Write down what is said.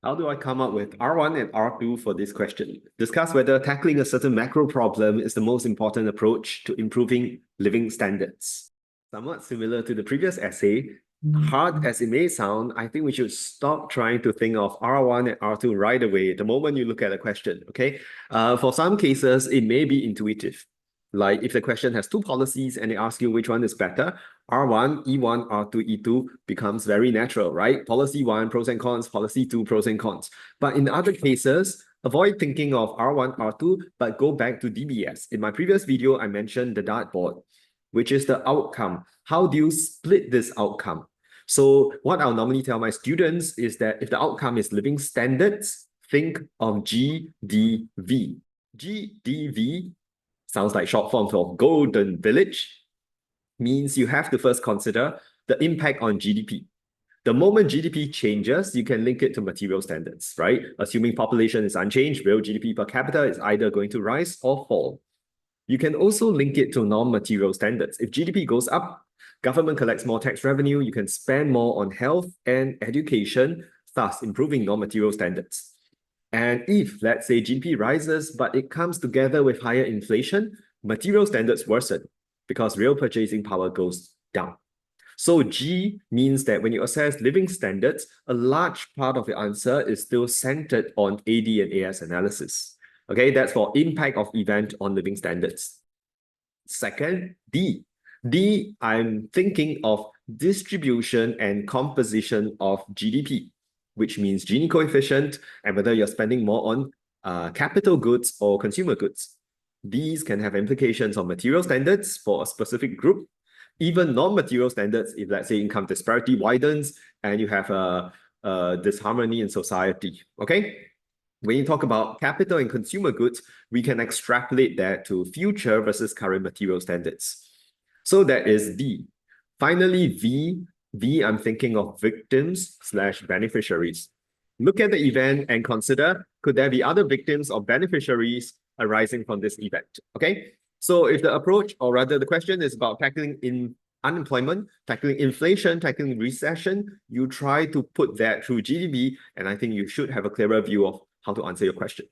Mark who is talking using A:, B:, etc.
A: How do I come up with R1 and R2 for this question? Discuss whether tackling a certain macro problem is the most important approach to improving living standards. Somewhat similar to the previous essay, hard as it may sound, I think we should stop trying to think of R1 and R2 right away the moment you look at a question, okay? For some cases, it may be intuitive. Like if the question has two policies and they ask you which one is better, R1, E1, R2, E2 becomes very natural, right? Policy 1, pros and cons, policy 2, pros and cons. But in other cases, avoid thinking of R1, R2, but go back to DBS. In my previous video, I mentioned the dartboard, which is the outcome. How do you split this outcome? So what I'll normally tell my students is that if the outcome is living standards, think of GDV. GDV sounds like short form for Golden Village, means you have to first consider the impact on GDP. The moment GDP changes, you can link it to material standards, right? Assuming population is unchanged, real GDP per capita is either going to rise or fall. You can also link it to non-material standards. If GDP goes up, government collects more tax revenue, you can spend more on health and education, thus improving non-material standards. And if, let's say, GDP rises, but it comes together with higher inflation, material standards worsen because real purchasing power goes down. So G means that when you assess living standards, a large part of the answer is still centered on AD and AS analysis. Okay, that's for impact of event on living standards. Second, D. D, I'm thinking of distribution and composition of GDP, which means Gini coefficient and whether you're spending more on capital goods or consumer goods. These can have implications on material standards for a specific group, even non-material standards if, let's say, income disparity widens and you have a disharmony in society, okay? When you talk about capital and consumer goods, we can extrapolate that to future versus current material standards. So that is D. Finally, V, I'm thinking of victims/beneficiaries. Look at the event and consider, could there be other victims or beneficiaries arising from this event? Okay, so if the approach, or rather the question is about tackling in unemployment, tackling inflation, tackling recession, you try to put that through GDP, and I think you should have a clearer view of how to answer your question.